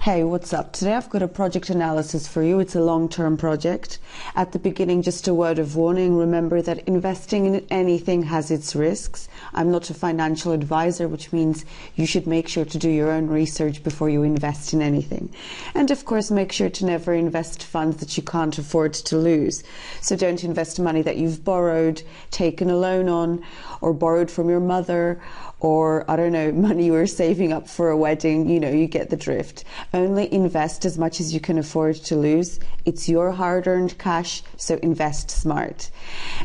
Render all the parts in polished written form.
Hey, what's up? Today I've got a project analysis for you. It's a long-term project. At the beginning, just a word of warning. Remember that investing in anything has its risks. I'm not a financial advisor, which means you should make sure to do your own research before you invest in anything. And of course, make sure to never invest funds that you can't afford to lose. So don't invest money that you've borrowed, taken a loan on, or borrowed from your mother, or I don't know, money you were saving up for a wedding. You get the drift. Only invest as much as you can afford to lose. It's your hard-earned cash, so invest smart.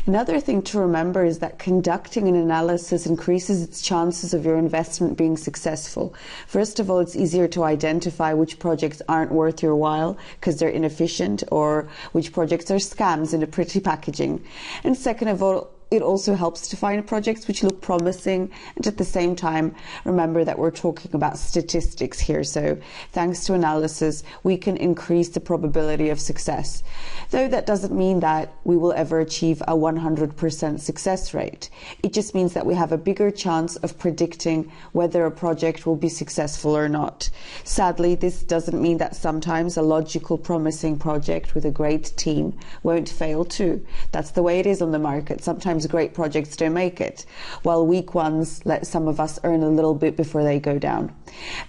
Another thing to remember is that conducting an analysis increases its chances of your investment being successful. First of all, it's easier to identify which projects aren't worth your while because they're inefficient, or which projects are scams in a pretty packaging. And second of all, it also helps to find projects which look promising, and at the same time, remember that we're talking about statistics here. So thanks to analysis, we can increase the probability of success. Though that doesn't mean that we will ever achieve a 100% success rate. It just means that we have a bigger chance of predicting whether a project will be successful or not. Sadly, this doesn't mean that sometimes a logical, promising project with a great team won't fail too. That's the way it is on the market. Sometimes great projects don't make it, while weak ones let some of us earn a little bit before they go down.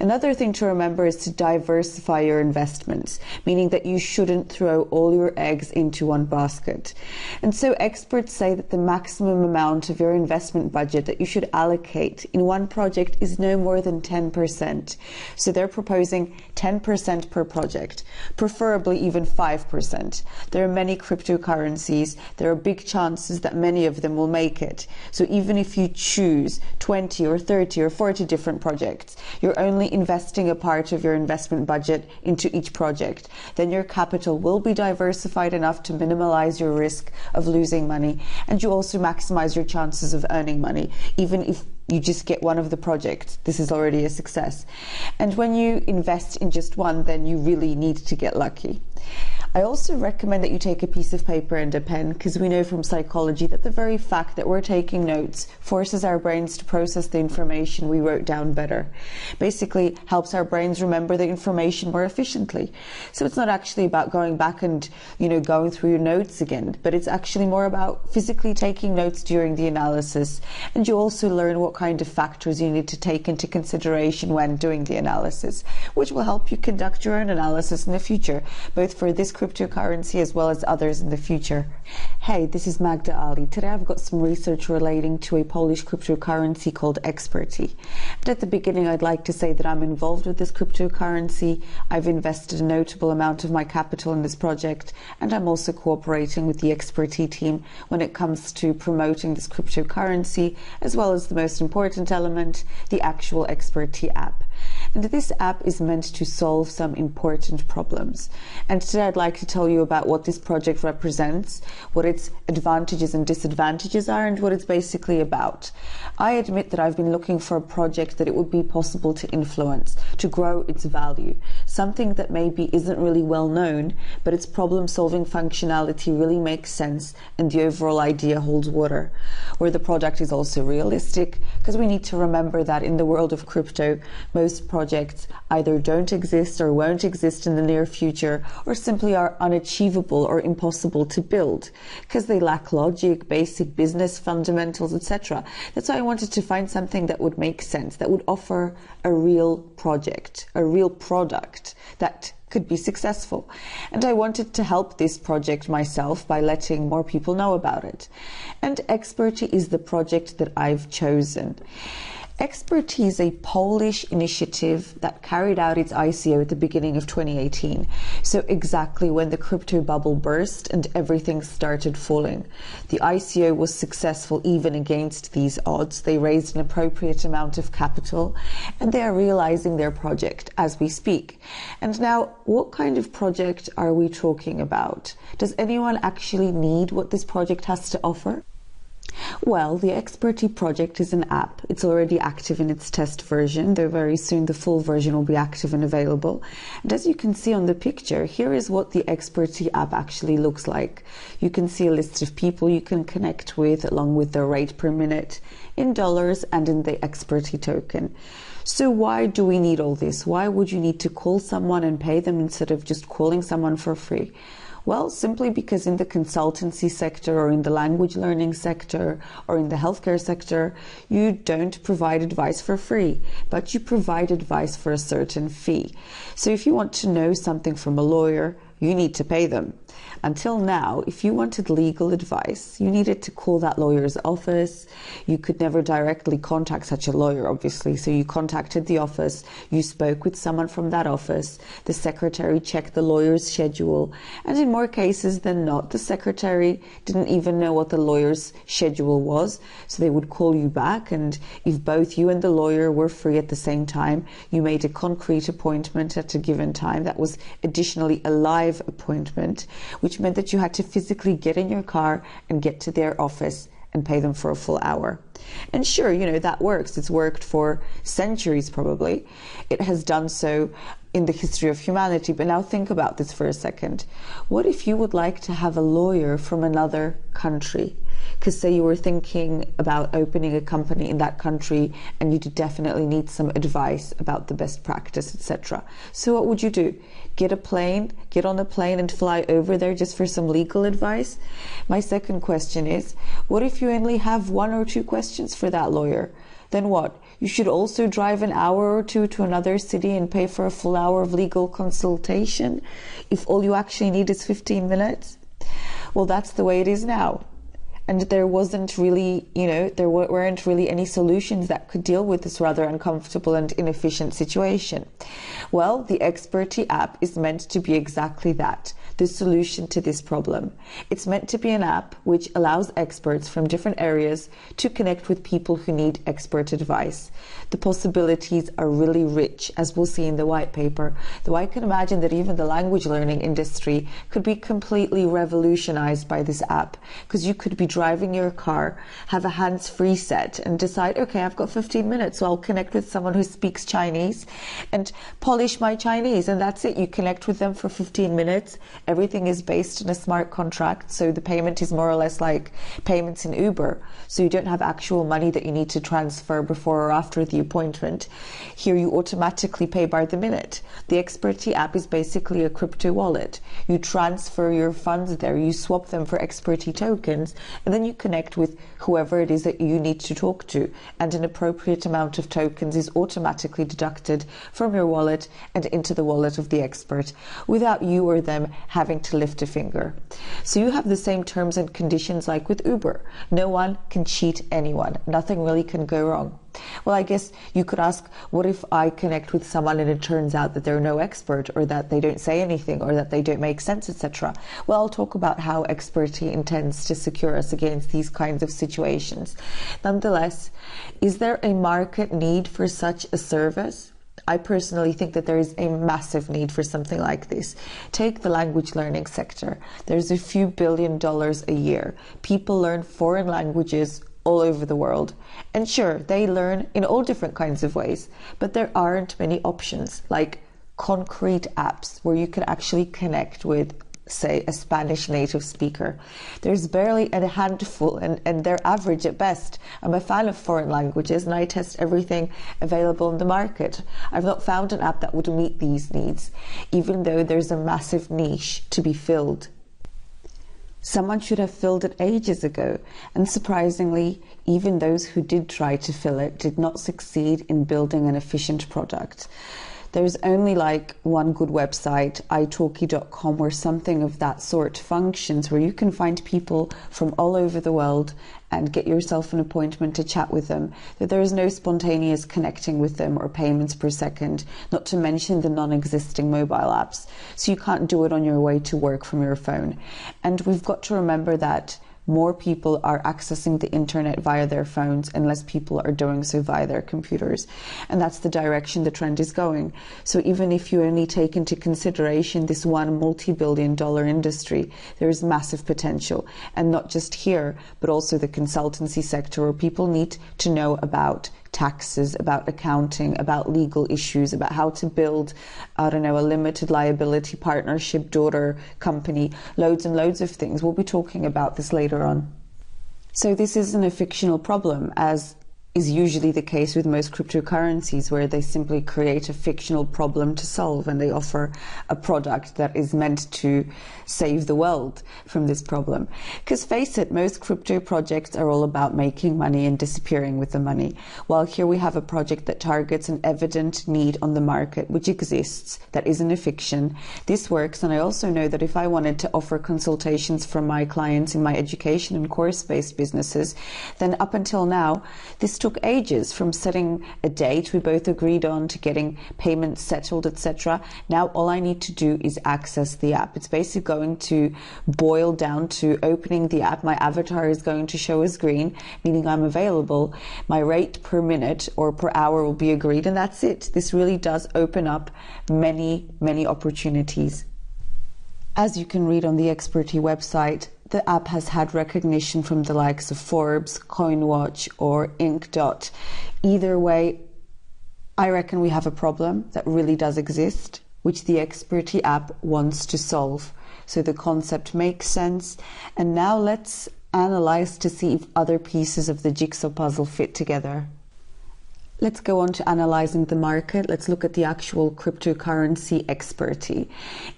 Another thing to remember is to diversify your investments, meaning that you shouldn't throw all your eggs into one basket. And so experts say that the maximum amount of your investment budget that you should allocate in one project is no more than 10%. So they're proposing 10% per project, preferably even 5%. There are many cryptocurrencies. There are big chances that many of them will make it. So even if you choose 20 or 30 or 40 different projects, you're only investing a part of your investment budget into each project. Then your capital will be diversified enough to minimize your risk of losing money, and you also maximize your chances of earning money. Even if you just get one of the projects, this is already a success. And when you invest in just one, then you really need to get lucky. I also recommend that you take a piece of paper and a pen, because we know from psychology that the very fact that we're taking notes forces our brains to process the information we wrote down better. Basically helps our brains remember the information more efficiently. So it's not actually about going back and going through your notes again, but it's actually more about physically taking notes during the analysis. And you also learn what kind of factors you need to take into consideration when doing the analysis, which will help you conduct your own analysis in the future, both for this cryptocurrency as well as others in the future. Hey, this is Magda Ali. Today I've got some research relating to a Polish cryptocurrency called Experty. And at the beginning, I'd like to say that I'm involved with this cryptocurrency. I've invested a notable amount of my capital in this project, and I'm also cooperating with the Experty team when it comes to promoting this cryptocurrency, as well as the most important element, the actual Experty app. And this app is meant to solve some important problems. And today I'd like to tell you about what this project represents, what its advantages and disadvantages are, and what it's basically about. I admit that I've been looking for a project that it would be possible to influence, to grow its value, something that maybe isn't really well known, but its problem-solving functionality really makes sense and the overall idea holds water, where the product is also realistic, because we need to remember that in the world of crypto, most projects either don't exist or won't exist in the near future, or simply are unachievable or impossible to build because they lack logic, basic business fundamentals, etc. That's why I wanted to find something that would make sense, that would offer a real project, a real product that could be successful. And I wanted to help this project myself by letting more people know about it. And Experty is the project that I've chosen. Experty is a Polish initiative that carried out its ICO at the beginning of 2018, so exactly when the crypto bubble burst and everything started falling. The ICO was successful even against these odds. They raised an appropriate amount of capital, and they are realizing their project as we speak. And now, what kind of project are we talking about? Does anyone actually need what this project has to offer? Well, the Experty project is an app. It's already active in its test version, though very soon the full version will be active and available. And as you can see on the picture, here is what the Experty app actually looks like. You can see a list of people you can connect with, along with their rate per minute in dollars and in the Experty token. So why do we need all this? Why would you need to call someone and pay them instead of just calling someone for free? Well, simply because in the consultancy sector or in the language learning sector or in the healthcare sector, you don't provide advice for free, but you provide advice for a certain fee. So if you want to know something from a lawyer, you need to pay them. Until now, if you wanted legal advice, you needed to call that lawyer's office. You could never directly contact such a lawyer, obviously. So you contacted the office, you spoke with someone from that office, the secretary checked the lawyer's schedule, and in more cases than not, the secretary didn't even know what the lawyer's schedule was. So they would call you back, and if both you and the lawyer were free at the same time, you made a concrete appointment at a given time. That was additionally a live appointment, which meant that you had to physically get in your car and get to their office and pay them for a full hour. And sure, that works. It's worked for centuries probably. It has done so in the history of humanity. But now think about this for a second. What if you would like to have a lawyer from another country? Because say you were thinking about opening a company in that country and you definitely need some advice about the best practice, etc. So what would you do? Get on a plane and fly over there just for some legal advice? My second question is, what if you only have 1 or 2 questions for that lawyer? Then what? You should also drive an hour or 2 to another city and pay for a full hour of legal consultation if all you actually need is 15 minutes? Well, that's the way it is now. And there wasn't really, there weren't really any solutions that could deal with this rather uncomfortable and inefficient situation. Well, the Experty app is meant to be exactly that, the solution to this problem. It's meant to be an app which allows experts from different areas to connect with people who need expert advice. The possibilities are really rich, as we'll see in the white paper, though I can imagine that even the language learning industry could be completely revolutionized by this app, because you could be driving your car, have a hands-free set and decide, okay, I've got 15 minutes, so I'll connect with someone who speaks Chinese and polish my Chinese, and that's it. You connect with them for 15 minutes. Everything is based on a smart contract, so the payment is more or less like payments in Uber. So you don't have actual money that you need to transfer before or after the appointment. Here you automatically pay by the minute. The Experty app is basically a crypto wallet. You transfer your funds there, you swap them for Experty tokens, and then you connect with whoever it is that you need to talk to, and an appropriate amount of tokens is automatically deducted from your wallet and into the wallet of the expert without you or them having to lift a finger. So you have the same terms and conditions like with Uber. No one can cheat anyone. Nothing really can go wrong. Well, I guess you could ask, what if I connect with someone and it turns out that they're no expert, or that they don't say anything, or that they don't make sense, etc.? Well, I'll talk about how Experty intends to secure us against these kinds of situations. Nonetheless, is there a market need for such a service? I personally think that there is a massive need for something like this. Take the language learning sector. There's a few $1 billion a year. People learn foreign languages all over the world. And sure, they learn in all different kinds of ways, but there aren't many options like concrete apps where you can actually connect with, say, a Spanish native speaker. There's barely a handful, and they're average at best. I'm a fan of foreign languages and I test everything available on the market. I've not found an app that would meet these needs, even though there's a massive niche to be filled. Someone should have filled it ages ago, and surprisingly, even those who did try to fill it did not succeed in building an efficient product. There's only like one good website, italki.com, or something of that sort functions, where you can find people from all over the world and get yourself an appointment to chat with them. That there is no spontaneous connecting with them or payments per second, not to mention the non-existing mobile apps. So you can't do it on your way to work from your phone. And we've got to remember that more people are accessing the internet via their phones and less people are doing so via their computers. And that's the direction the trend is going. So even if you only take into consideration this one multi-billion-dollar industry, there is massive potential. And not just here, but also the consultancy sector, where people need to know about taxes, about accounting, about legal issues, about how to build, a limited liability partnership, daughter company, loads and loads of things. We'll be talking about this later on. So this isn't a fictional problem, as is usually the case with most cryptocurrencies, where they simply create a fictional problem to solve and they offer a product that is meant to save the world from this problem. Because face it, most crypto projects are all about making money and disappearing with the money. While here we have a project that targets an evident need on the market, which exists, that isn't a fiction. This works, and I also know that if I wanted to offer consultations from my clients in my education and course-based businesses, then up until now, this took ages, from setting a date we both agreed on to getting payments settled, etc. Now all I need to do is access the app. It's basically going to boil down to opening the app. My avatar is going to show as green, meaning I'm available. My rate per minute or per hour will be agreed, and that's it. This really does open up many opportunities. As you can read on the Experty website, the app has had recognition from the likes of Forbes, CoinWatch, or Inc. Either way, I reckon we have a problem that really does exist, which the Experty app wants to solve. So the concept makes sense. And now let's analyze to see if other pieces of the jigsaw puzzle fit together. Let's go on to analyzing the market. Let's look at the actual cryptocurrency Experty.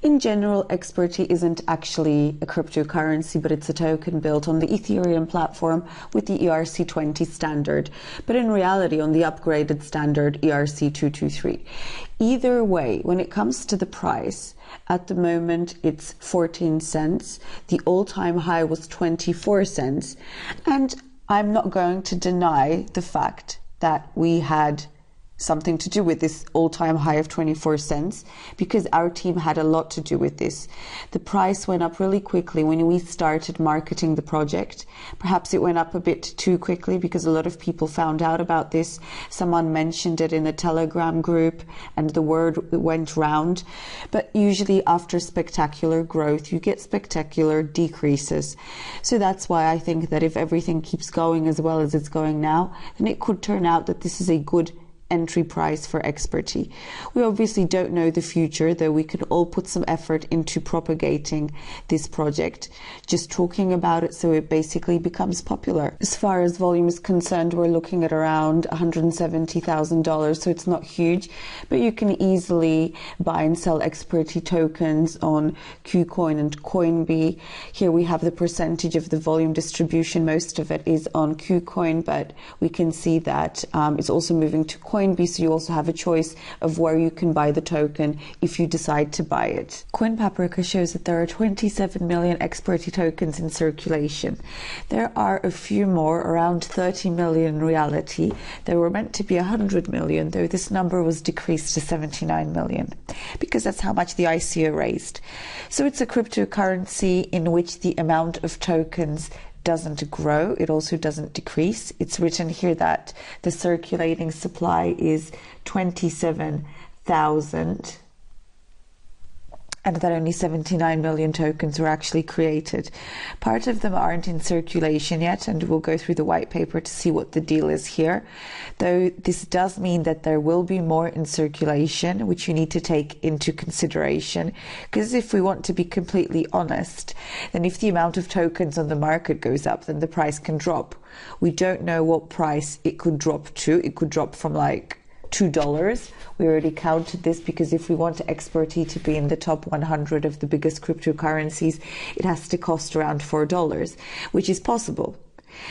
In general, Experty isn't actually a cryptocurrency, but it's a token built on the Ethereum platform with the ERC20 standard, but in reality on the upgraded standard ERC223. Either way, when it comes to the price, at the moment it's 14 cents. The all-time high was 24 cents. And I'm not going to deny the fact that we had something to do with this all-time high of 24 cents, because our team had a lot to do with this. The price went up really quickly when we started marketing the project. Perhaps it went up a bit too quickly because a lot of people found out about this. Someone mentioned it in a Telegram group and the word went round. But usually after spectacular growth, you get spectacular decreases. So that's why I think that if everything keeps going as well as it's going now, then it could turn out that this is a good entry price for Experty. We obviously don't know the future, though we can all put some effort into propagating this project, just talking about it so it basically becomes popular. As far as volume is concerned, we're looking at around $170,000, so it's not huge, but you can easily buy and sell Experty tokens on KuCoin and Coinbee. Here we have the percentage of the volume distribution. Most of it is on KuCoin, but we can see that it's also moving to Coinbee, so you also have a choice of where you can buy the token if you decide to buy it. CoinPaprika shows that there are 27 million Experty tokens in circulation. There are a few more, around 30 million in reality. There were meant to be 100 million, though this number was decreased to 79 million, because that's how much the ICO raised. So it's a cryptocurrency in which the amount of tokens doesn't grow, it also doesn't decrease. It's written here that the circulating supply is 27,000 and that only 79 million tokens were actually created. Part of them aren't in circulation yet, and we'll go through the white paper to see what the deal is here. Though this does mean that there will be more in circulation, which you need to take into consideration. Because if we want to be completely honest, then if the amount of tokens on the market goes up, then the price can drop. We don't know what price it could drop to. It could drop from like $2. We already counted this, because if we want Experty to be in the top 100 of the biggest cryptocurrencies, it has to cost around $4, which is possible.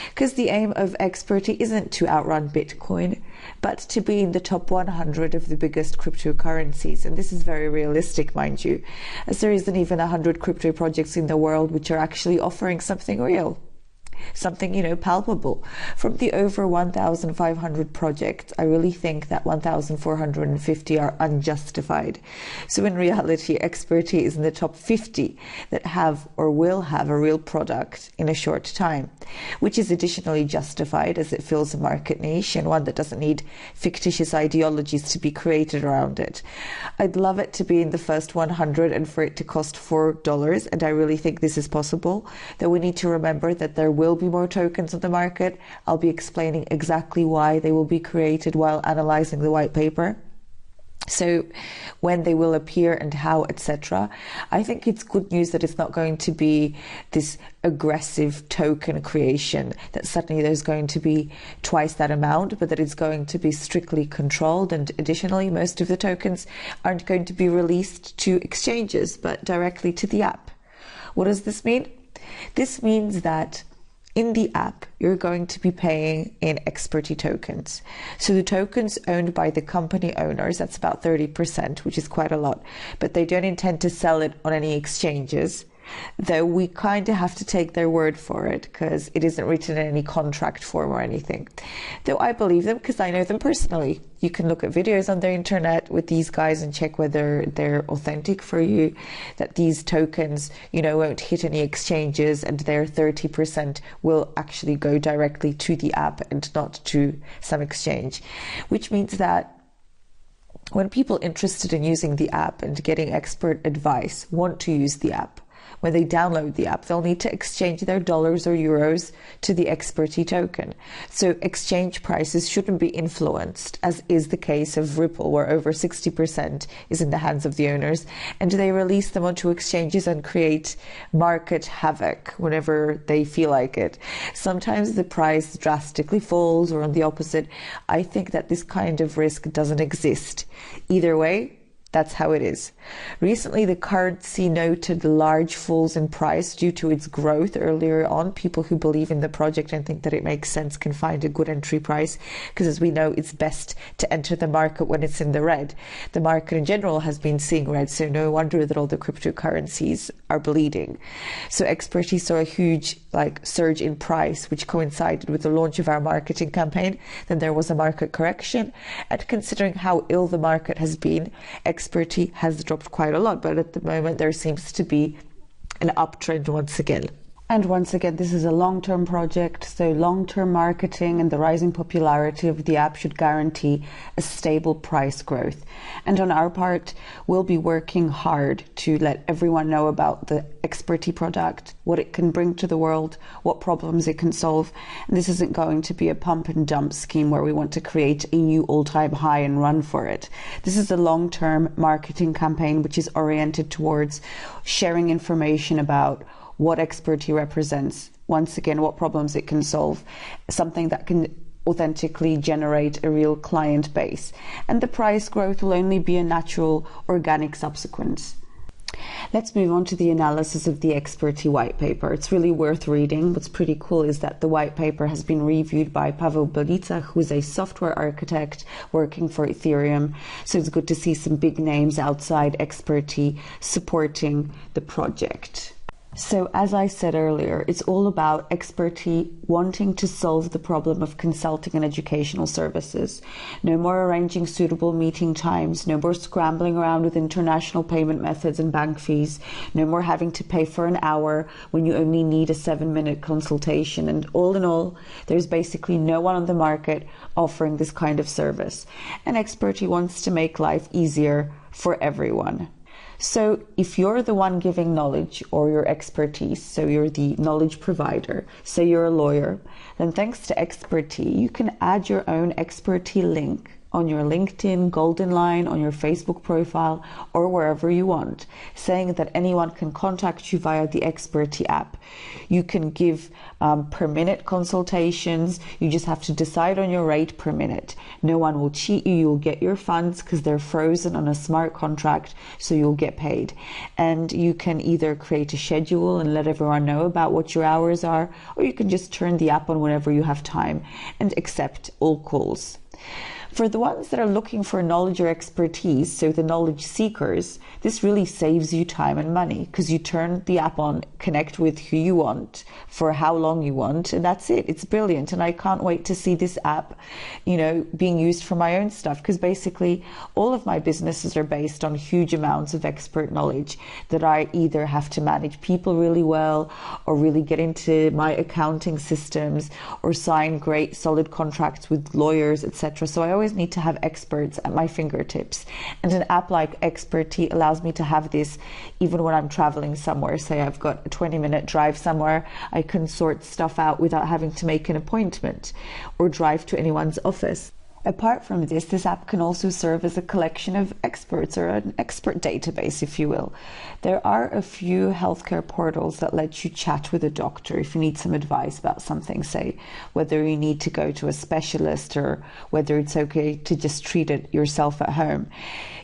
Because the aim of Experty isn't to outrun Bitcoin, but to be in the top 100 of the biggest cryptocurrencies. And this is very realistic, mind you, as there isn't even 100 crypto projects in the world which are actually offering something real. Something, palpable. From the over 1,500 projects, I really think that 1,450 are unjustified. So in reality, Experty is in the top 50 that have or will have a real product in a short time, which is additionally justified as it fills a market niche, and one that doesn't need fictitious ideologies to be created around it. I'd love it to be in the first 100 and for it to cost $4, and I really think this is possible, though we need to remember that there will be more tokens on the market. I'll be explaining exactly why they will be created while analyzing the white paper. So when they will appear and how, etc. I think it's good news that it's not going to be this aggressive token creation, that suddenly there's going to be twice that amount, but that it's going to be strictly controlled. And additionally, most of the tokens aren't going to be released to exchanges, but directly to the app. What does this mean? This means that in the app, you're going to be paying in Experty tokens. So the tokens owned by the company owners, that's about 30%, which is quite a lot, but they don't intend to sell it on any exchanges, though we kind of have to take their word for it because it isn't written in any contract form or anything. Though I believe them because I know them personally. You can look at videos on the internet with these guys and check whether they're authentic for you, that these tokens, won't hit any exchanges and their 30% will actually go directly to the app and not to some exchange, which means that when people interested in using the app and getting expert advice want to use the app, when they download the app, they'll need to exchange their dollars or euros to the Experty token. So exchange prices shouldn't be influenced, as is the case of Ripple, where over 60% is in the hands of the owners, and they release them onto exchanges and create market havoc whenever they feel like it. Sometimes the price drastically falls, or on the opposite. I think that this kind of risk doesn't exist. Either way, that's how it is. Recently, the currency noted large falls in price due to its growth earlier on. People who believe in the project and think that it makes sense can find a good entry price, because as we know, it's best to enter the market when it's in the red. The market in general has been seeing red, so no wonder that all the cryptocurrencies are bleeding. So Experty saw a huge surge in price, which coincided with the launch of our marketing campaign. Then there was a market correction, and considering how ill the market has been, Experty has dropped quite a lot, but at the moment there seems to be an uptrend once again. And once again, this is a long-term project, so long-term marketing and the rising popularity of the app should guarantee a stable price growth. And on our part, we'll be working hard to let everyone know about the Experty product, what it can bring to the world, what problems it can solve. And this isn't going to be a pump and dump scheme where we want to create a new all-time high and run for it. This is a long-term marketing campaign which is oriented towards sharing information about what Experty represents, once again, what problems it can solve, something that can authentically generate a real client base. And the price growth will only be a natural, organic subsequence. Let's move on to the analysis of the Experty white paper. It's really worth reading. What's pretty cool is that the white paper has been reviewed by Paweł Belica, who's a software architect working for Ethereum. So it's good to see some big names outside Experty supporting the project. So as I said earlier, it's all about Experty wanting to solve the problem of consulting and educational services. No more arranging suitable meeting times, no more scrambling around with international payment methods and bank fees, no more having to pay for an hour when you only need a 7-minute consultation. And all in all, there's basically no one on the market offering this kind of service. And Experty wants to make life easier for everyone. So if you're the one giving knowledge or your expertise, so you're the knowledge provider, say you're a lawyer, then thanks to Experty, you can add your own Experty link on your LinkedIn, Golden Line, on your Facebook profile, or wherever you want, saying that anyone can contact you via the Experty app. You can give per minute consultations. You just have to decide on your rate per minute. No one will cheat you. You'll get your funds because they're frozen on a smart contract, so you'll get paid. And you can either create a schedule and let everyone know about what your hours are, or you can just turn the app on whenever you have time and accept all calls. For the ones that are looking for knowledge or expertise, so the knowledge seekers, this really saves you time and money because you turn the app on, connect with who you want for how long you want, and that's it. It's brilliant. And I can't wait to see this app, being used for my own stuff, because basically all of my businesses are based on huge amounts of expert knowledge that I either have to manage people really well or really get into my accounting systems or sign great solid contracts with lawyers, etc. So I always need to have experts at my fingertips, and an app like Experty allows me to have this even when I'm traveling somewhere. Say I've got a 20-minute drive somewhere, I can sort stuff out without having to make an appointment or drive to anyone's office. Apart from this, this app can also serve as a collection of experts, or an expert database, if you will. There are a few healthcare portals that let you chat with a doctor if you need some advice about something, say whether you need to go to a specialist or whether it's okay to just treat it yourself at home.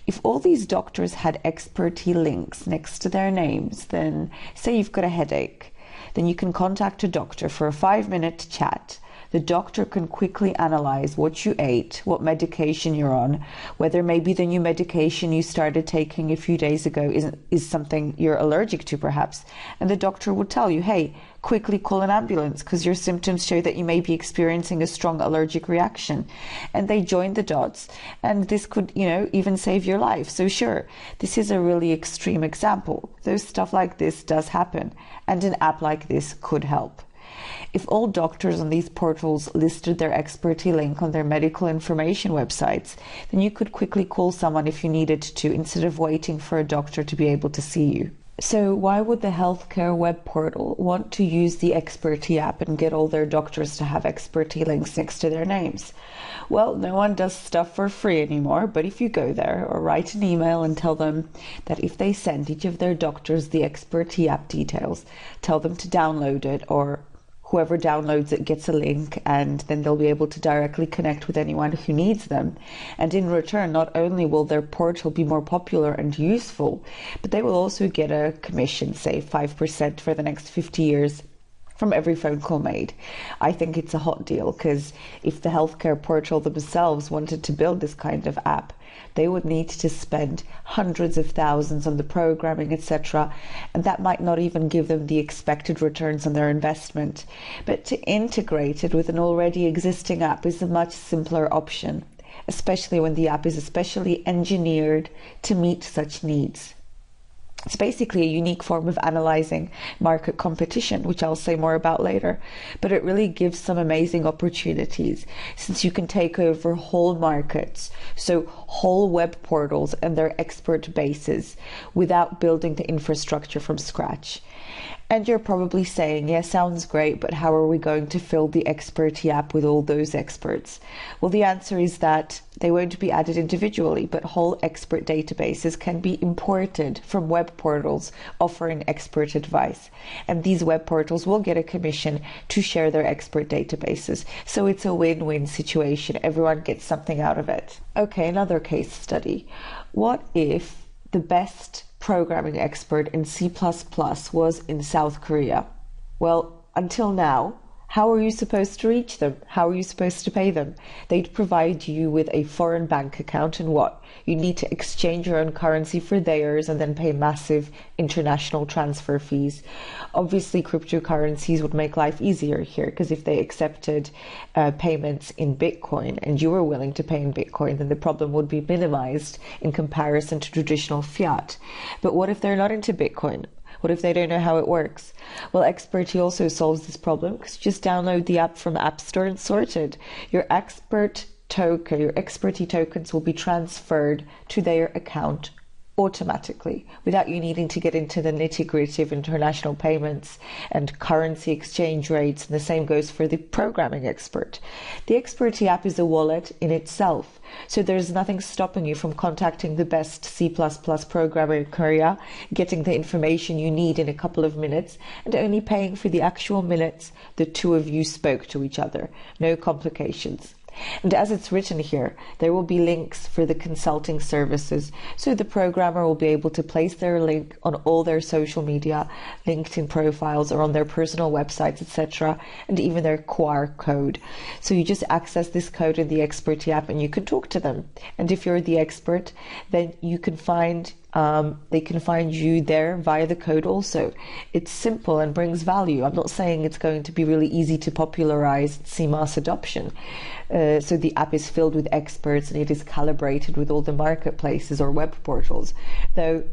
If all these doctors had Experty links next to their names, then say you've got a headache, then you can contact a doctor for a 5-minute chat. The doctor can quickly analyze what you ate, what medication you're on, whether maybe the new medication you started taking a few days ago is something you're allergic to perhaps. And the doctor would tell you, hey, quickly call an ambulance because your symptoms show that you may be experiencing a strong allergic reaction. And they join the dots, and this could, even save your life. So sure, this is a really extreme example, though stuff like this does happen, and an app like this could help. If all doctors on these portals listed their Experty link on their medical information websites, then you could quickly call someone if you needed to, instead of waiting for a doctor to be able to see you. So why would the healthcare web portal want to use the Experty app and get all their doctors to have Experty links next to their names? Well, no one does stuff for free anymore, but if you go there or write an email and tell them that if they send each of their doctors the Experty app details, tell them to download it, or whoever downloads it gets a link, and then they'll be able to directly connect with anyone who needs them. And in return, not only will their portal be more popular and useful, but they will also get a commission, say 5% for the next 50 years from every phone call made. I think it's a hot deal, because if the healthcare portal themselves wanted to build this kind of app, they would need to spend hundreds of thousands on the programming, etc., and that might not even give them the expected returns on their investment. But to integrate it with an already existing app is a much simpler option, especially when the app is especially engineered to meet such needs. It's basically a unique form of analyzing market competition, which I'll say more about later, but it really gives some amazing opportunities, since you can take over whole markets, so whole web portals and their expert bases, without building the infrastructure from scratch. And you're probably saying, yeah, sounds great, but how are we going to fill the Experty app with all those experts? Well, the answer is that they won't be added individually, but whole expert databases can be imported from web portals offering expert advice. And these web portals will get a commission to share their expert databases. So it's a win-win situation. Everyone gets something out of it. Okay, another case study. What if the best programming expert in C++ was in South Korea? Well, until now, how are you supposed to reach them? How are you supposed to pay them? They'd provide you with a foreign bank account, and what? You need to exchange your own currency for theirs and then pay massive international transfer fees. Obviously, cryptocurrencies would make life easier here, because if they accepted payments in Bitcoin and you were willing to pay in Bitcoin, then the problem would be minimized in comparison to traditional fiat. But what if they're not into Bitcoin? What if they don't know how it works? Well, Experty also solves this problem, because you just download the app from App Store and sorted. Your Experty tokens will be transferred to their account automatically, without you needing to get into the nitty-gritty of international payments and currency exchange rates, and the same goes for the programming expert. The Experty app is a wallet in itself, so there's nothing stopping you from contacting the best C++ programmer in Korea, getting the information you need in a couple of minutes, and only paying for the actual minutes the two of you spoke to each other. No complications. And as it's written here, there will be links for the consulting services, so the programmer will be able to place their link on all their social media, LinkedIn profiles, or on their personal websites, etc., and even their QR code. So you just access this code in the Experty app and you can talk to them. And if you're the expert, then you can find they can find you there via the code also. It's simple and brings value. I'm not saying it's going to be really easy to popularize, see mass adoption. So the app is filled with experts and it is calibrated with all the marketplaces or web portals. Though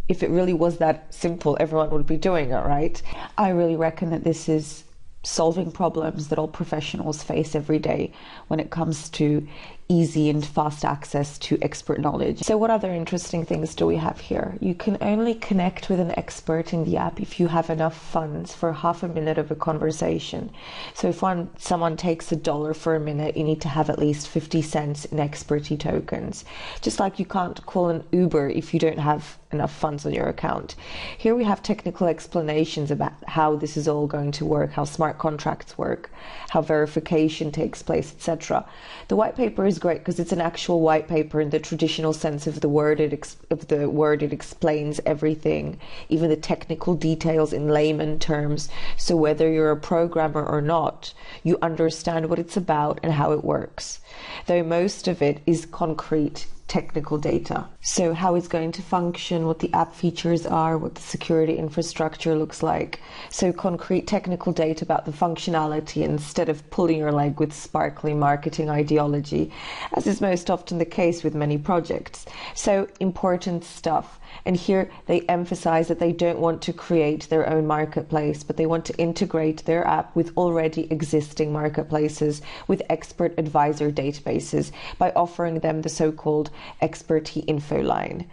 if it really was that simple, everyone would be doing it, right? I really reckon that this is solving problems that all professionals face every day when it comes to easy and fast access to expert knowledge. So what other interesting things do we have here? You can only connect with an expert in the app if you have enough funds for half a minute of a conversation. So if someone takes $1 for a minute, you need to have at least 50 cents in Experty tokens. Just like you can't call an Uber if you don't have enough funds on your account. Here we have technical explanations about how this is all going to work, how smart contracts work, how verification takes place, etc. The white paper is great because it's an actual white paper in the traditional sense of the word. It explains everything, even the technical details in layman terms. So whether you're a programmer or not, you understand what it's about and how it works. Though most of it is concrete technical data. So how it's going to function, what the app features are, what the security infrastructure looks like. So concrete technical data about the functionality instead of pulling your leg with sparkly marketing ideology, as is most often the case with many projects. So important stuff. And here they emphasize that they don't want to create their own marketplace, but they want to integrate their app with already existing marketplaces with expert advisor databases by offering them the so-called Experty info line.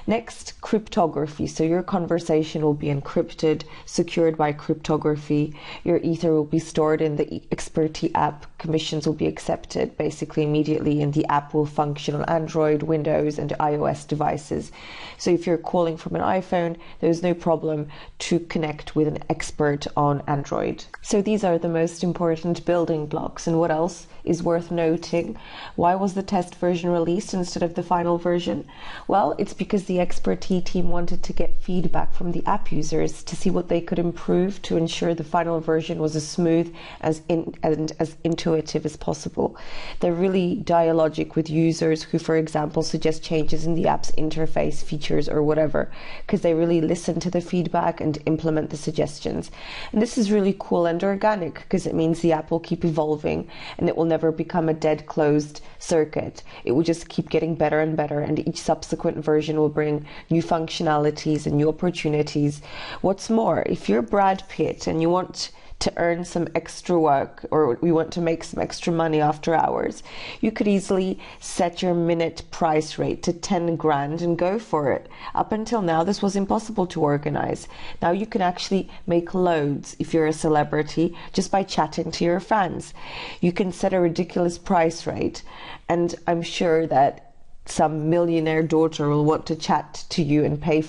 Next, cryptography. So your conversation will be encrypted, secured by cryptography. Your Ether will be stored in the Experty app. Commissions will be accepted basically immediately, and the app will function on Android, Windows, and iOS devices. So if you're calling from an iPhone, there's no problem to connect with an expert on Android. So these are the most important building blocks. And what else is worth noting? Why was the test version released instead of the final version? Well, it's because the Experty team wanted to get feedback from the app users to see what they could improve to ensure the final version was as smooth and as intuitive as possible. They're really dialogic with users who, for example, suggest changes in the app's interface, features, or whatever, because they really listen to the feedback and implement the suggestions. And this is really cool and organic because it means the app will keep evolving and it will never become a dead closed circuit. It will just keep getting better and better, and each subsequent version will bring new functionalities and new opportunities. What's more, if you're Brad Pitt and you want to earn some extra work, or we want to make some extra money after hours, you could easily set your minute price rate to 10 grand and go for it. Up until now, this was impossible to organize. Now you can actually make loads if you're a celebrity just by chatting to your fans. You can set a ridiculous price rate, and I'm sure that some millionaire daughter will want to chat to you and pay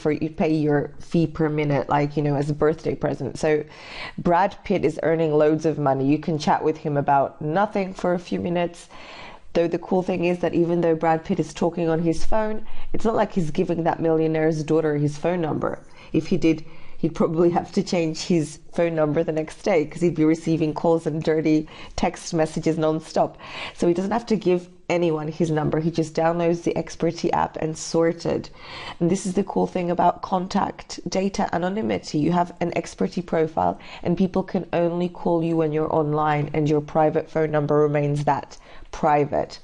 your fee per minute, like, you know, as a birthday present. So Brad Pitt is earning loads of money. You can chat with him about nothing for a few minutes. Though the cool thing is that even though Brad Pitt is talking on his phone, it's not like he's giving that millionaire's daughter his phone number. If he did, he'd probably have to change his phone number the next day because he'd be receiving calls and dirty text messages non-stop. So he doesn't have to give anyone his number. He just downloads the Experty app and sorted. And this is the cool thing about contact data anonymity. You have an Experty profile and people can only call you when you're online, and your private phone number remains that, private.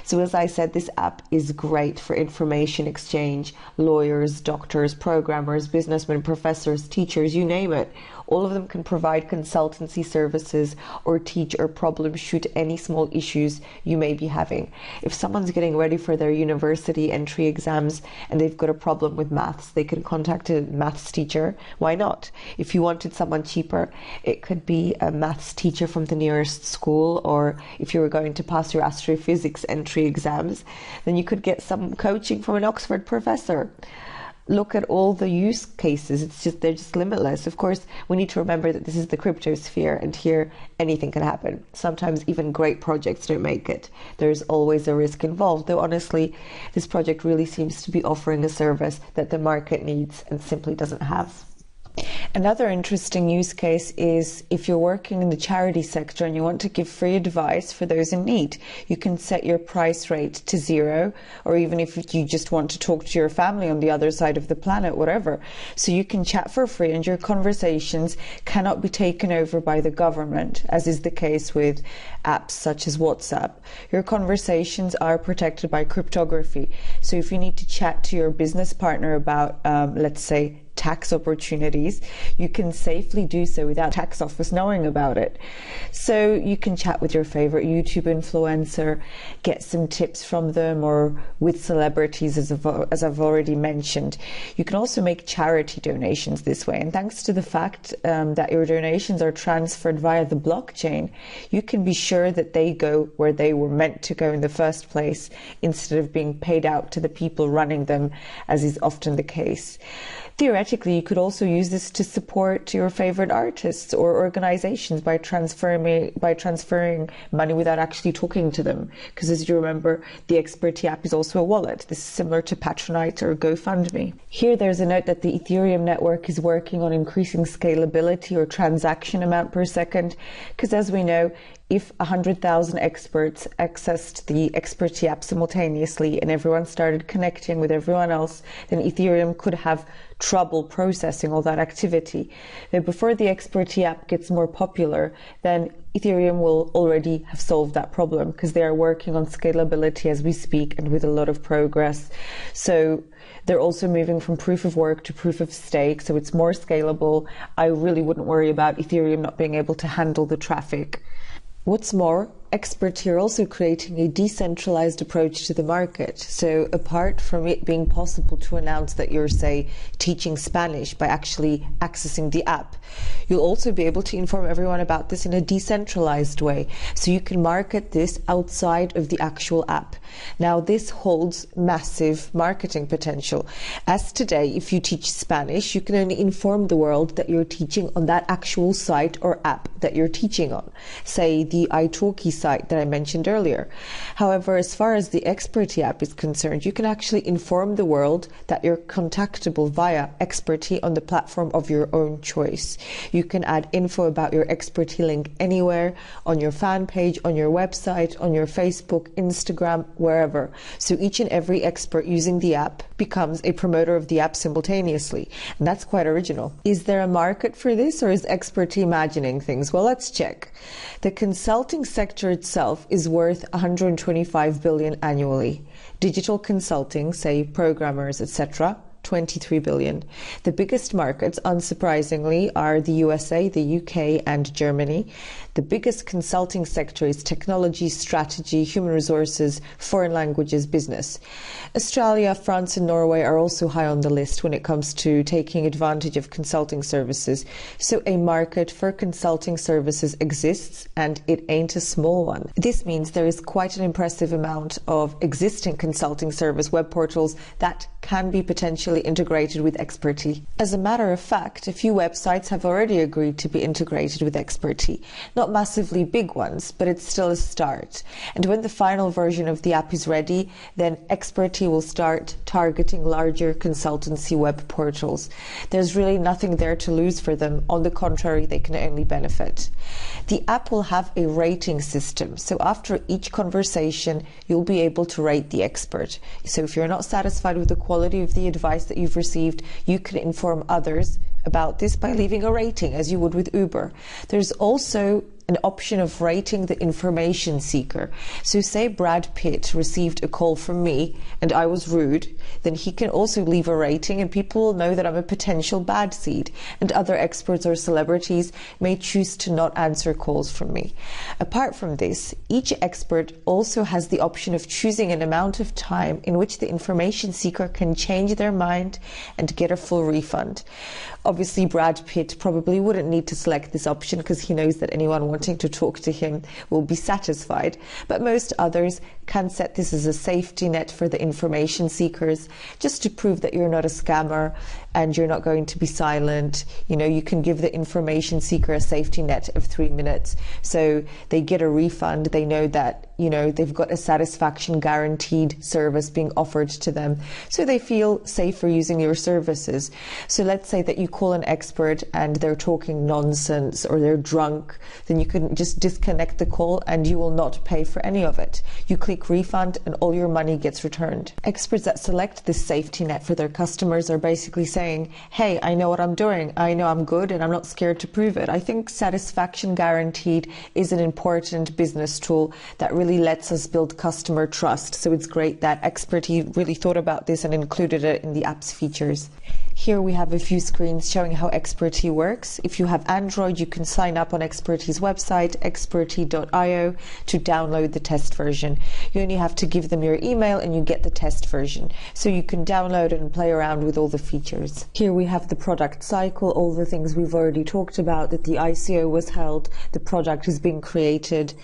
So as I said, this app is great for information exchange. Lawyers, doctors, programmers, businessmen, professors, teachers, you name it. All of them can provide consultancy services or teach or troubleshoot any small issues you may be having. If someone's getting ready for their university entry exams and they've got a problem with maths, they can contact a maths teacher. Why not? If you wanted someone cheaper, it could be a maths teacher from the nearest school, or if you were going to pass your astrophysics entry exams, then you could get some coaching from an Oxford professor. Look at all the use cases. They're just limitless. Of course, we need to remember that this is the crypto sphere, and here anything can happen. Sometimes even great projects don't make it. There's always a risk involved, though honestly, this project really seems to be offering a service that the market needs and simply doesn't have. Another interesting use case is if you're working in the charity sector and you want to give free advice for those in need. You can set your price rate to 0, or even if you just want to talk to your family on the other side of the planet, whatever. So you can chat for free, and your conversations cannot be taken over by the government, as is the case with apps such as WhatsApp. Your conversations are protected by cryptography. So if you need to chat to your business partner about, let's say, tax opportunities, you can safely do so without tax office knowing about it. So you can chat with your favorite YouTube influencer, get some tips from them, or with celebrities, as I've already mentioned. You can also make charity donations this way, and thanks to the fact that your donations are transferred via the blockchain, you can be sure that they go where they were meant to go in the first place, instead of being paid out to the people running them, as is often the case. Theoretically, you could also use this to support your favorite artists or organizations by transferring money without actually talking to them. Because as you remember, the Experty app is also a wallet. This is similar to Patronite or GoFundMe. Here, there's a note that the Ethereum network is working on increasing scalability or transaction amount per second. Because as we know, if 100,000 experts accessed the Experty app simultaneously and everyone started connecting with everyone else, then Ethereum could have trouble processing all that activity. But before the Experty app gets more popular, then Ethereum will already have solved that problem, because they are working on scalability as we speak and with a lot of progress. So they're also moving from proof of work to proof of stake, so it's more scalable. I really wouldn't worry about Ethereum not being able to handle the traffic. What's more, Experty are also creating a decentralized approach to the market. So apart from it being possible to announce that you're, say, teaching Spanish by actually accessing the app, you'll also be able to inform everyone about this in a decentralized way. So you can market this outside of the actual app. Now, this holds massive marketing potential. As today, if you teach Spanish, you can only inform the world that you're teaching on that actual site or app that you're teaching on, say the italki site that I mentioned earlier. However, as far as the Experty app is concerned, you can actually inform the world that you're contactable via Experty on the platform of your own choice. You can add info about your Experty link anywhere, on your fan page, on your website, on your Facebook, Instagram, wherever. So each and every expert using the app becomes a promoter of the app simultaneously. And that's quite original. Is there a market for this, or is Experty imagining things? Well, let's check. The consulting sector itself is worth 125 billion annually. Digital consulting, say programmers, etc., 23 billion. The biggest markets, unsurprisingly, are the USA, the UK, and Germany. The biggest consulting sector is technology, strategy, human resources, foreign languages, business. Australia, France, and Norway are also high on the list when it comes to taking advantage of consulting services. So a market for consulting services exists, and it ain't a small one. This means there is quite an impressive amount of existing consulting service web portals that can be potentially integrated with Experty. As a matter of fact, a few websites have already agreed to be integrated with Experty. Not massively big ones, but it's still a start. And when the final version of the app is ready, then Experty will start targeting larger consultancy web portals. There's really nothing there to lose for them. On the contrary, they can only benefit. The app will have a rating system. So after each conversation, you'll be able to rate the expert. So if you're not satisfied with the quality of the advice that you've received, you can inform others about this by leaving a rating, as you would with Uber. There's also an option of rating the information seeker. So say Brad Pitt received a call from me and I was rude, then he can also leave a rating and people will know that I'm a potential bad seed, and other experts or celebrities may choose to not answer calls from me. Apart from this, each expert also has the option of choosing an amount of time in which the information seeker can change their mind and get a full refund. Obviously, Brad Pitt probably wouldn't need to select this option because he knows that anyone wanting to talk to him will be satisfied, but most others can set this as a safety net for the information seekers, just to prove that you're not a scammer and you're not going to be silent. You know, you can give the information seeker a safety net of 3 minutes, so they get a refund. They know that, you know, they've got a satisfaction guaranteed service being offered to them, so they feel safer using your services. So let's say that you call an expert and they're talking nonsense or they're drunk, then you can just disconnect the call and you will not pay for any of it. You click refund and all your money gets returned. Experts that select this safety net for their customers are basically saying, hey, I know what I'm doing, I know I'm good, and I'm not scared to prove it. I think satisfaction guaranteed is an important business tool that really really lets us build customer trust. So it's great that Experty really thought about this and included it in the app's features. Here we have a few screens showing how Experty works. If you have Android, you can sign up on Experty's website, experty.io, to download the test version. You only have to give them your email and you get the test version. So you can download it and play around with all the features. Here we have the product cycle, all the things we've already talked about, that the ICO was held, the product is being created,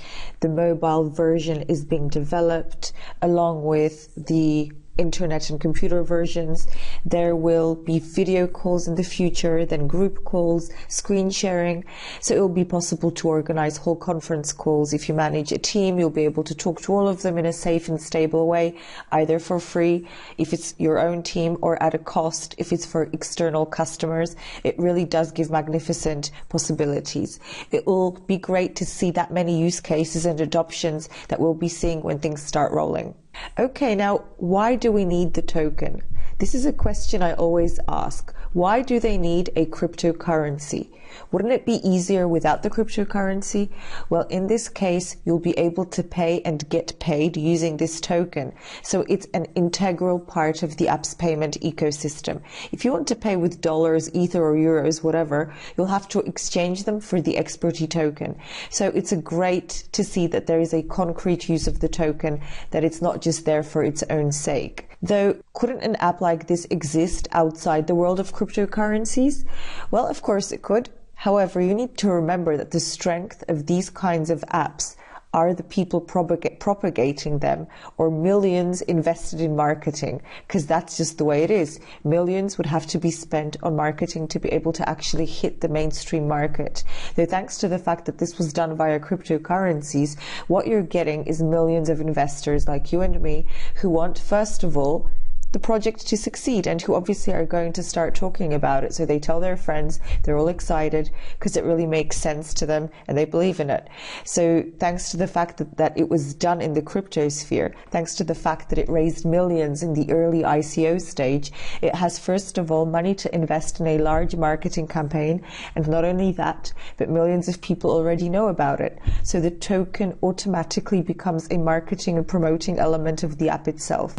the mobile version is being developed, along with the internet and computer versions. There will be video calls in the future, then group calls, screen sharing. So it will be possible to organize whole conference calls. If you manage a team, you'll be able to talk to all of them in a safe and stable way, either for free, if it's your own team, or at a cost, if it's for external customers. It really does give magnificent possibilities. It will be great to see that many use cases and adoptions that we'll be seeing when things start rolling. Okay, now, why do we need the token? This is a question I always ask. Why do they need a cryptocurrency? Wouldn't it be easier without the cryptocurrency? Well, in this case, you'll be able to pay and get paid using this token. So it's an integral part of the app's payment ecosystem. If you want to pay with dollars, Ether or euros, whatever, you'll have to exchange them for the Experty token. So it's great to see that there is a concrete use of the token, that it's not just there for its own sake. Though, couldn't an app like this exist outside the world of cryptocurrencies? Well, of course it could. However, you need to remember that the strength of these kinds of apps are the people propagating them, or millions invested in marketing, because that's just the way it is. Millions would have to be spent on marketing to be able to actually hit the mainstream market. Though thanks to the fact that this was done via cryptocurrencies, what you're getting is millions of investors like you and me who want, first of all, the project to succeed, and who obviously are going to start talking about it. So they tell their friends, they're all excited because it really makes sense to them and they believe in it. So thanks to the fact that it was done in the crypto sphere, thanks to the fact that it raised millions in the early ICO stage, it has first of all money to invest in a large marketing campaign, and not only that, but millions of people already know about it. So the token automatically becomes a marketing and promoting element of the app itself.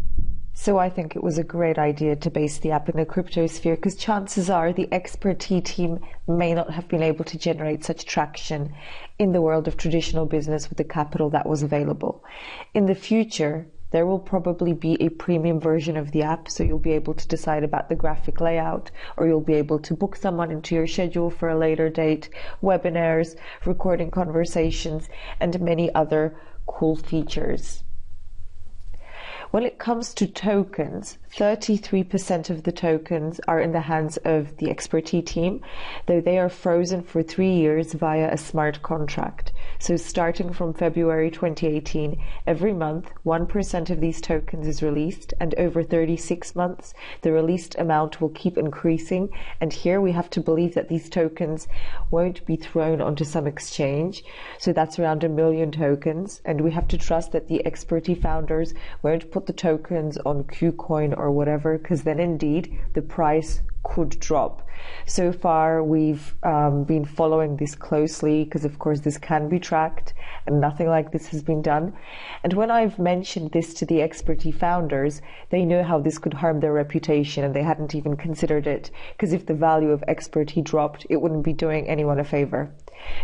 So I think it was a great idea to base the app in the crypto sphere, because chances are the Experty team may not have been able to generate such traction in the world of traditional business with the capital that was available. In the future, there will probably be a premium version of the app, so you'll be able to decide about the graphic layout, or you'll be able to book someone into your schedule for a later date, webinars, recording conversations, and many other cool features. When it comes to tokens, 33% of the tokens are in the hands of the Experty team, though they are frozen for 3 years via a smart contract. So starting from February 2018, every month 1% of these tokens is released, and over 36 months the released amount will keep increasing. And here we have to believe that these tokens won't be thrown onto some exchange. So that's around 1 million tokens, and we have to trust that the Experty founders won't put the tokens on KuCoin or whatever, because then indeed the price could drop. So far we've been following this closely, because of course this can be tracked and nothing like this has been done. And when I've mentioned this to the Experty founders, they know how this could harm their reputation, and they hadn't even considered it, because if the value of Experty dropped, it wouldn't be doing anyone a favor.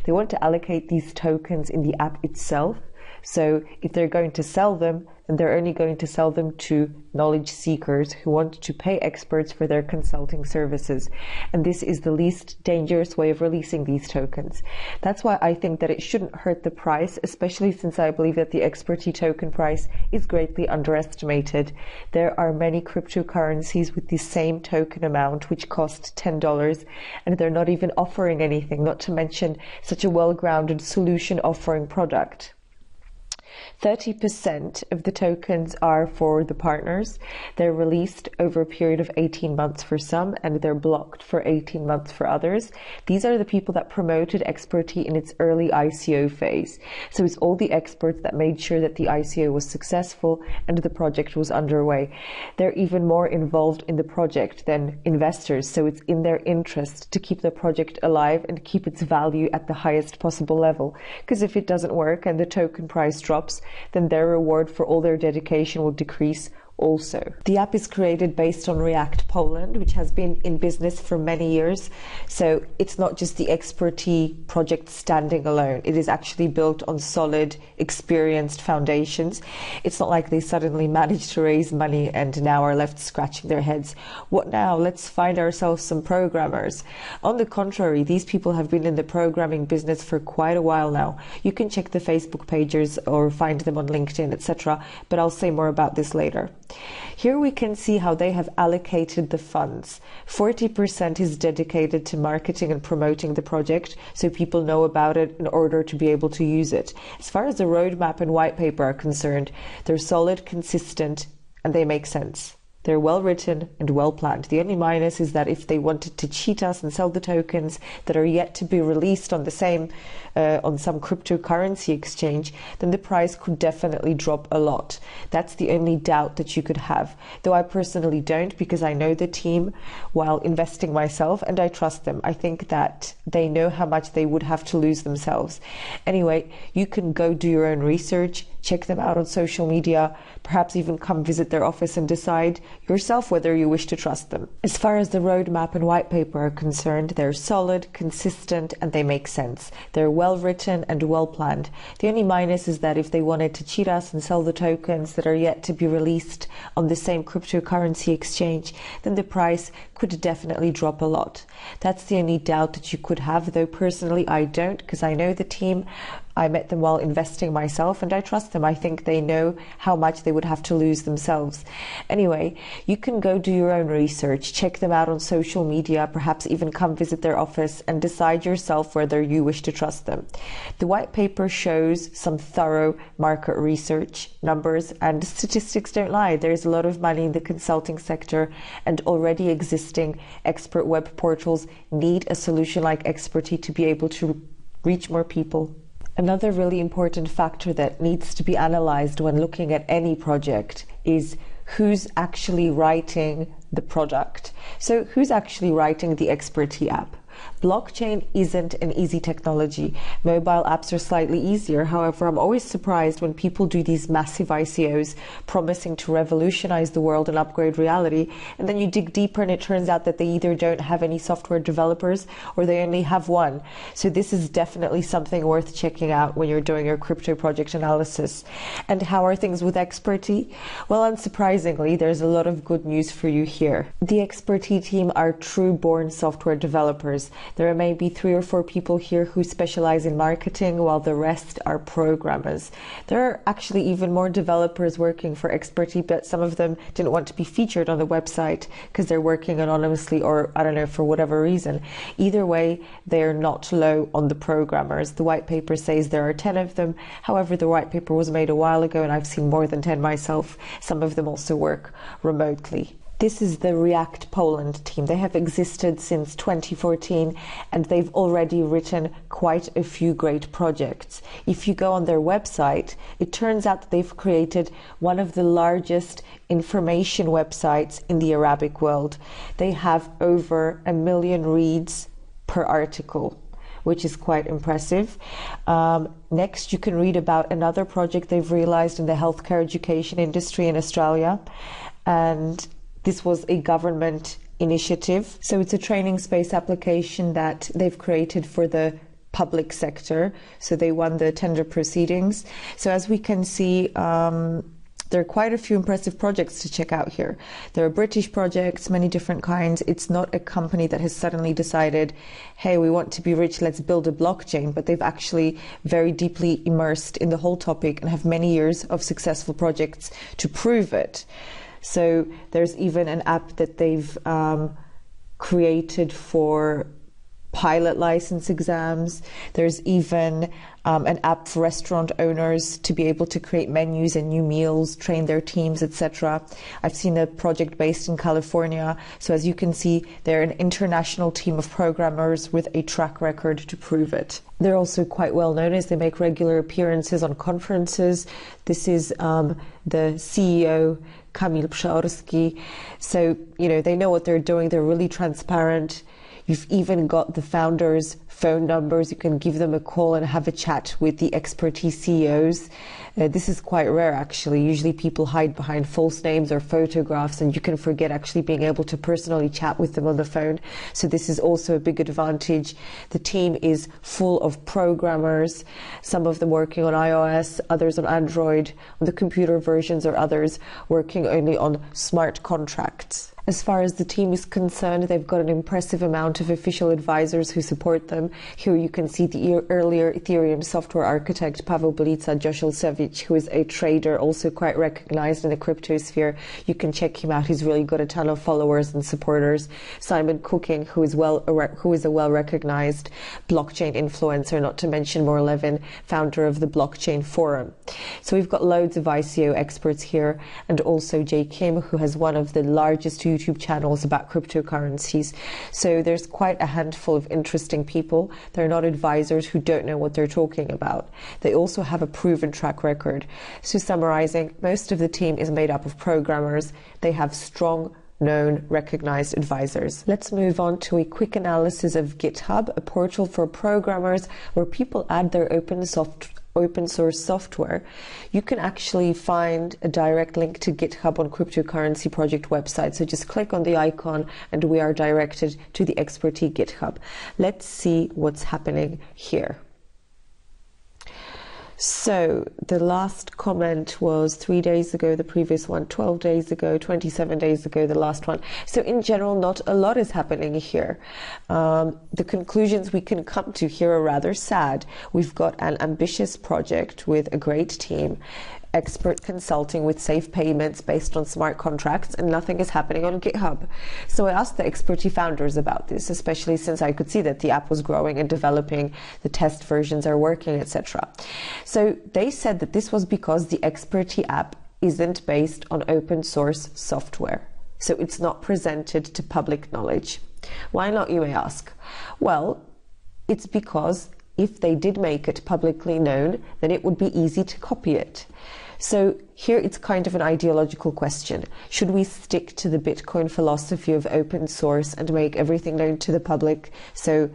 They want to allocate these tokens in the app itself. So if they're going to sell them, then they're only going to sell them to knowledge seekers who want to pay experts for their consulting services. And this is the least dangerous way of releasing these tokens. That's why I think that it shouldn't hurt the price, especially since I believe that the Experty token price is greatly underestimated. There are many cryptocurrencies with the same token amount which cost $10, and they're not even offering anything, not to mention such a well-grounded solution offering product. 30% of the tokens are for the partners. They're released over a period of 18 months for some, and they're blocked for 18 months for others. These are the people that promoted Experty in its early ICO phase. So it's all the experts that made sure that the ICO was successful and the project was underway. They're even more involved in the project than investors, so it's in their interest to keep the project alive and keep its value at the highest possible level. Because if it doesn't work and the token price drops, drops, then their reward for all their dedication will decrease also. The app is created based on React Poland, which has been in business for many years. So it's not just the Experty project standing alone. It is actually built on solid, experienced foundations. It's not like they suddenly managed to raise money and now are left scratching their heads. What now? Let's find ourselves some programmers. On the contrary, these people have been in the programming business for quite a while now. You can check the Facebook pages or find them on LinkedIn, etc. But I'll say more about this later. Here we can see how they have allocated the funds. 40% is dedicated to marketing and promoting the project, so people know about it in order to be able to use it. As far as the roadmap and white paper are concerned, they're solid, consistent, and they make sense. They're well written and well planned. The only minus is that if they wanted to cheat us and sell the tokens that are yet to be released on the same, on some cryptocurrency exchange, then the price could definitely drop a lot. That's the only doubt that you could have. Though I personally don't, because I know the team while investing myself and I trust them. I think that they know how much they would have to lose themselves. Anyway, you can go do your own research, check them out on social media, perhaps even come visit their office and decide yourself whether you wish to trust them. As far as the roadmap and white paper are concerned, they're solid, consistent, and they make sense. They're well written and well planned. The only minus is that if they wanted to cheat us and sell the tokens that are yet to be released on the same cryptocurrency exchange, then the price could definitely drop a lot. That's the only doubt that you could have, though personally I don't, because I know the team. I met them while investing myself and I trust them. I think they know how much they would have to lose themselves. Anyway, you can go do your own research, check them out on social media, perhaps even come visit their office and decide yourself whether you wish to trust them. The white paper shows some thorough market research, numbers, and statistics don't lie. There's a lot of money in the consulting sector, and already existing expert web portals need a solution like Experty to be able to reach more people. Another really important factor that needs to be analyzed when looking at any project is who's actually writing the product. So who's actually writing the Experty app? Blockchain isn't an easy technology. Mobile apps are slightly easier. However, I'm always surprised when people do these massive ICOs promising to revolutionize the world and upgrade reality, and then you dig deeper and it turns out that they either don't have any software developers or they only have one. So this is definitely something worth checking out when you're doing your crypto project analysis. And how are things with Experty? Well, unsurprisingly, there's a lot of good news for you here. The Experty team are true-born software developers. There are maybe 3 or 4 people here who specialize in marketing, while the rest are programmers. There are actually even more developers working for Experty, but some of them didn't want to be featured on the website because they're working anonymously, or I don't know, for whatever reason. Either way, they are not low on the programmers. The white paper says there are 10 of them. However, the white paper was made a while ago and I've seen more than 10 myself. Some of them also work remotely. This is the React Poland team. They have existed since 2014 and they've already written quite a few great projects. If you go on their website, it turns out that they've created one of the largest information websites in the Arabic world. They have over 1 million reads per article, which is quite impressive. Next, you can read about another project they've realized in the healthcare education industry in Australia. And this was a government initiative. So it's a training space application that they've created for the public sector. So they won the tender proceedings. So as we can see, there are quite a few impressive projects to check out here. There are British projects, many different kinds. It's not a company that has suddenly decided, hey, we want to be rich, let's build a blockchain, but they've actually very deeply immersed in the whole topic and have many years of successful projects to prove it. So there's even an app that they've created for pilot license exams. There's even an app for restaurant owners to be able to create menus and new meals, train their teams, etc. I've seen a project based in California. So as you can see, they're an international team of programmers with a track record to prove it. They're also quite well known as they make regular appearances on conferences. This is the CEO, Kamil Przeorski. So, you know, they know what they're doing. They're really transparent. You've even got the founders phone numbers. You can give them a call and have a chat with the Experty CEOs. This is quite rare, actually. Usually people hide behind false names or photographs, and you can forget actually being able to personally chat with them on the phone. So this is also a big advantage. The team is full of programmers, some of them working on iOS, others on Android, on the computer versions, or others working only on smart contracts. As far as the team is concerned, they've got an impressive amount of official advisors who support them. Here you can see the earlier Ethereum software architect Pavel Belica Jošilcević, who is a trader, also quite recognized in the crypto sphere. You can check him out. He's really got a ton of followers and supporters. Simon Cooking, who is a well-recognized blockchain influencer, not to mention More Levin, founder of the Blockchain Forum. So we've got loads of ICO experts here, and also Jay Kim, who has one of the largest YouTube channels about cryptocurrencies. So there's quite a handful of interesting people. They're not advisors who don't know what they're talking about. They also have a proven track record. So summarizing, most of the team is made up of programmers. They have strong, known, recognized advisors. Let's move on to a quick analysis of GitHub, a portal for programmers where people add their open source software. You can actually find a direct link to GitHub on cryptocurrency project website. So just click on the icon and we are directed to the Experty GitHub. Let's see what's happening here. So the last comment was 3 days ago, the previous one 12 days ago, 27 days ago, the last one. So in general, not a lot is happening here. The conclusions we can come to here are rather sad. We've got an ambitious project with a great team, expert consulting with safe payments based on smart contracts, and nothing is happening on GitHub. So I asked the Experty founders about this, especially since I could see that the app was growing and developing, the test versions are working, etc. So they said that this was because the Experty app isn't based on open source software. So it's not presented to public knowledge. Why not, you may ask? Well, it's because if they did make it publicly known, then it would be easy to copy it. So here it's kind of an ideological question. Should we stick to the Bitcoin philosophy of open source and make everything known to the public, so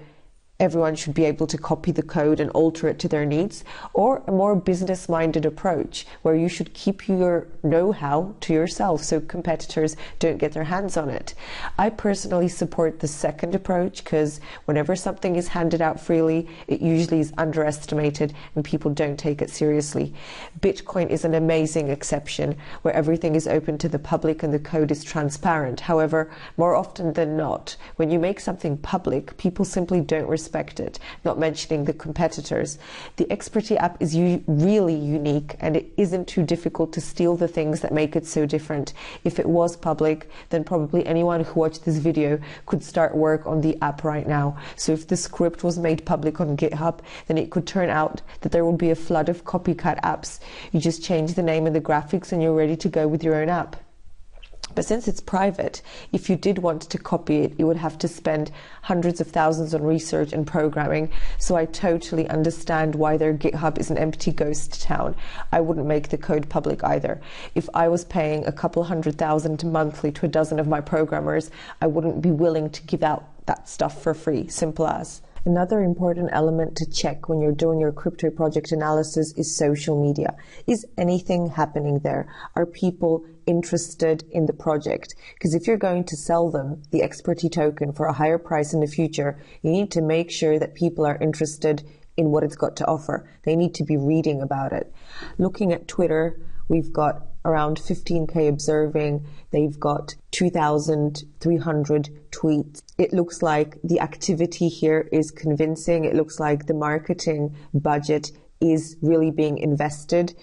everyone should be able to copy the code and alter it to their needs? Or a more business-minded approach where you should keep your know-how to yourself so competitors don't get their hands on it? I personally support the second approach, because whenever something is handed out freely, it usually is underestimated and people don't take it seriously. Bitcoin is an amazing exception where everything is open to the public and the code is transparent. However, more often than not, when you make something public, people simply don't respect it, not mentioning the competitors. The Experty app is really unique, and it isn't too difficult to steal the things that make it so different. If it was public, then probably anyone who watched this video could start work on the app right now. So if the script was made public on GitHub, then it could turn out that there would be a flood of copycat apps. You just change the name and the graphics and you're ready to go with your own app. But since it's private, if you did want to copy it, you would have to spend hundreds of thousands on research and programming. So I totally understand why their GitHub is an empty ghost town. I wouldn't make the code public either. If I was paying a couple $100,000 monthly to a dozen of my programmers, I wouldn't be willing to give out that stuff for free. Simple as. Another important element to check when you're doing your crypto project analysis is social media. Is anything happening there? Are people interested in the project? Because if you're going to sell them the Experty token for a higher price in the future, you need to make sure that people are interested in what it's got to offer. They need to be reading about it. Looking at Twitter, we've got around 15K observing. They've got 2,300 tweets. It looks like the activity here is convincing. It looks like the marketing budget is really being invested.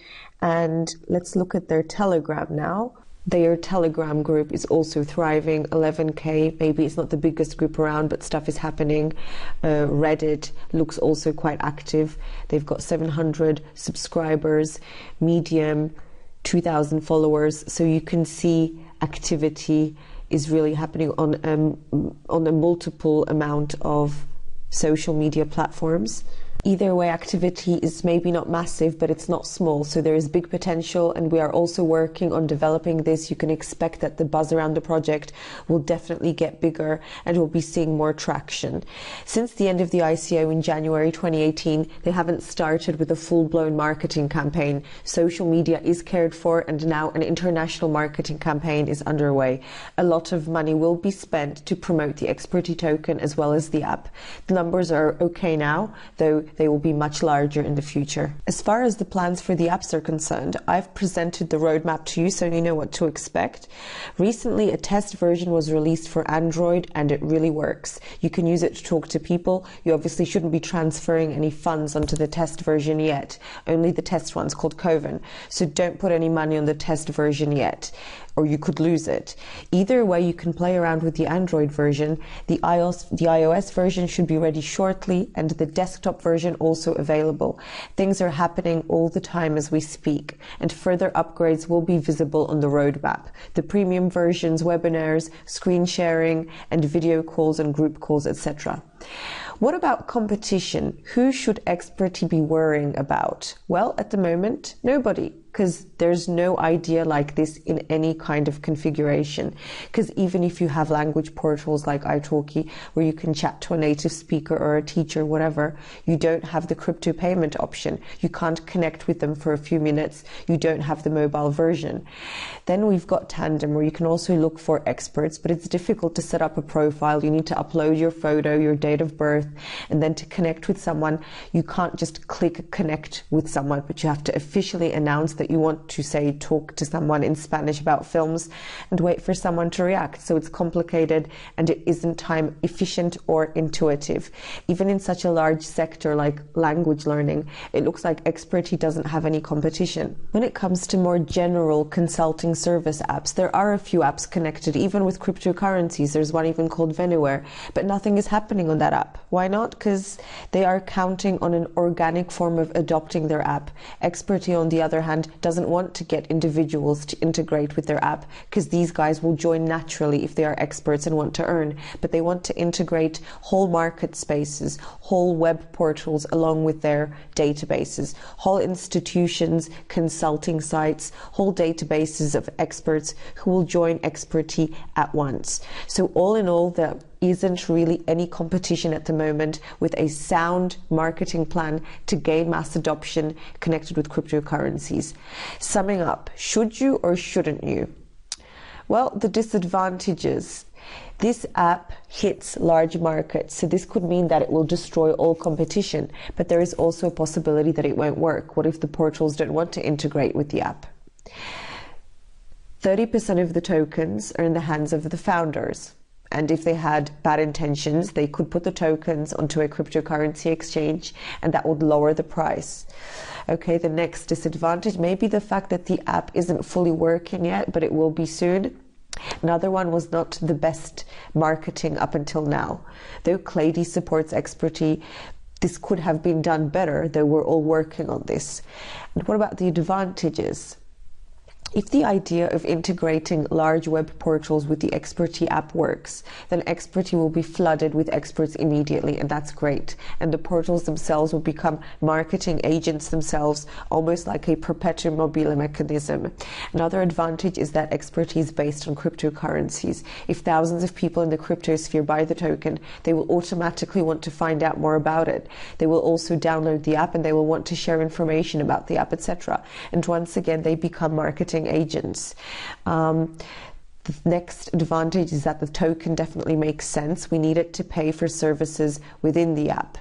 And let's look at their Telegram now. Their Telegram group is also thriving, 11K. Maybe it's not the biggest group around, but stuff is happening. Reddit looks also quite active. They've got 700 subscribers. Medium, 2,000 followers. So you can see activity is really happening on a multiple amount of social media platforms. Either way, activity is maybe not massive, but it's not small. So there is big potential, and we are also working on developing this. You can expect that the buzz around the project will definitely get bigger, and we'll be seeing more traction. Since the end of the ICO in January 2018, they haven't started with a full-blown marketing campaign. Social media is cared for, and now an international marketing campaign is underway. A lot of money will be spent to promote the Experty token as well as the app. The numbers are okay now, though they will be much larger in the future. As far as the plans for the apps are concerned, I've presented the roadmap to you so you know what to expect. Recently, a test version was released for Android, and it really works. You can use it to talk to people. You obviously shouldn't be transferring any funds onto the test version yet, only the test one's called Coven. So don't put any money on the test version yet, or you could lose it. Either way, you can play around with the Android version. The iOS version should be ready shortly, and the desktop version also available. Things are happening all the time as we speak, and further upgrades will be visible on the roadmap. The premium versions, webinars, screen sharing, and video calls and group calls, etc. What about competition? Who should Experty be worrying about? Well, at the moment, nobody, because there's no idea like this in any kind of configuration. Because even if you have language portals like italki, where you can chat to a native speaker or a teacher, whatever, you don't have the crypto payment option. You can't connect with them for a few minutes. You don't have the mobile version. Then we've got Tandem, where you can also look for experts, but it's difficult to set up a profile. You need to upload your photo, your date of birth, and then to connect with someone, you can't just click connect with someone, but you have to officially announce that you want to, say, talk to someone in Spanish about films and wait for someone to react. So it's complicated, and it isn't time efficient or intuitive. Even in such a large sector like language learning, it looks like Experty doesn't have any competition. When it comes to more general consulting service apps, there are a few apps connected, even with cryptocurrencies. There's one even called Venue, but nothing is happening on that app. Why not? Because they are counting on an organic form of adopting their app. Experty, on the other hand, doesn't want to get individuals to integrate with their app, because these guys will join naturally if they are experts and want to earn. But they want to integrate whole market spaces, whole web portals along with their databases, whole institutions, consulting sites, whole databases of experts who will join Experty at once. So all in all, there isn't really any competition at the moment with a sound marketing plan to gain mass adoption connected with cryptocurrencies. Summing up, should you or shouldn't you? Well, the disadvantages. This app hits large markets, so this could mean that it will destroy all competition, but there is also a possibility that it won't work. What if the portals don't want to integrate with the app? 30% of the tokens are in the hands of the founders. And if they had bad intentions, they could put the tokens onto a cryptocurrency exchange, and that would lower the price. Okay, the next disadvantage may be the fact that the app isn't fully working yet, but it will be soon. Another one was not the best marketing up until now. Though Clady supports Experty, this could have been done better, though we're all working on this. And what about the advantages? If the idea of integrating large web portals with the Experty app works, then Experty will be flooded with experts immediately, and that's great. And the portals themselves will become marketing agents themselves, almost like a perpetuum mobile mechanism. Another advantage is that Experty is based on cryptocurrencies. If thousands of people in the cryptosphere buy the token, they will automatically want to find out more about it. They will also download the app, and they will want to share information about the app, etc. And once again, they become marketing agents. The next advantage is that the token definitely makes sense. We need it to pay for services within the app.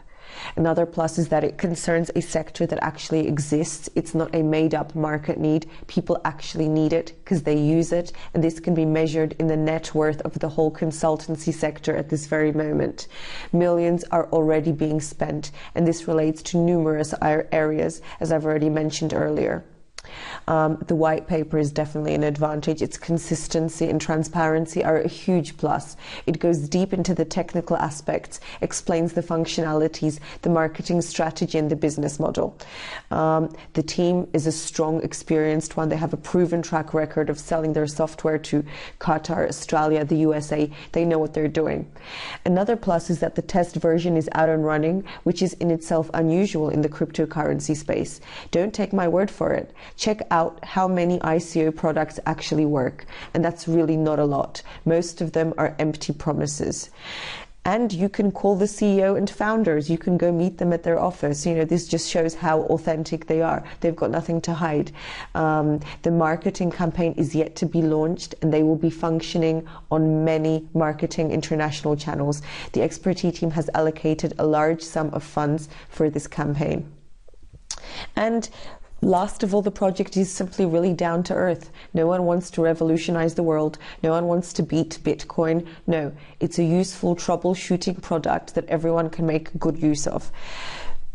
Another plus is that it concerns a sector that actually exists. It's not a made-up market need. People actually need it because they use it, and this can be measured in the net worth of the whole consultancy sector at this very moment. Millions are already being spent, and this relates to numerous areas, as I've already mentioned earlier. The white paper is definitely an advantage. Its consistency and transparency are a huge plus. It goes deep into the technical aspects, explains the functionalities, the marketing strategy, and the business model. The team is a strong, experienced one. They have a proven track record of selling their software to Qatar, Australia, the USA. They know what they're doing. Another plus is that the test version is out and running, which is in itself unusual in the cryptocurrency space. Don't take my word for it. Check out how many ICO products actually work. And that's really not a lot. Most of them are empty promises. And you can call the CEO and founders. You can go meet them at their office. You know, this just shows how authentic they are. They've got nothing to hide. The marketing campaign is yet to be launched, and they will be functioning on many marketing international channels. The Experty team has allocated a large sum of funds for this campaign. And last of all, the project is simply really down to earth. No one wants to revolutionize the world. No one wants to beat Bitcoin. No, it's a useful troubleshooting product that everyone can make good use of.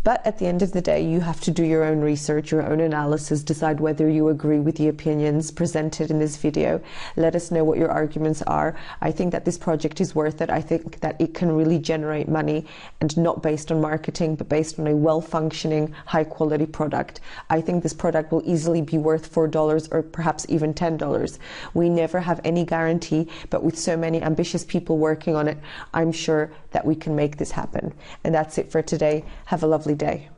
But at the end of the day, you have to do your own research, your own analysis, decide whether you agree with the opinions presented in this video. Let us know what your arguments are. I think that this project is worth it. I think that it can really generate money, and not based on marketing, but based on a well-functioning, high-quality product. I think this product will easily be worth $4 or perhaps even $10. We never have any guarantee, but with so many ambitious people working on it, I'm sure that we can make this happen. And that's it for today. Have a lovely day.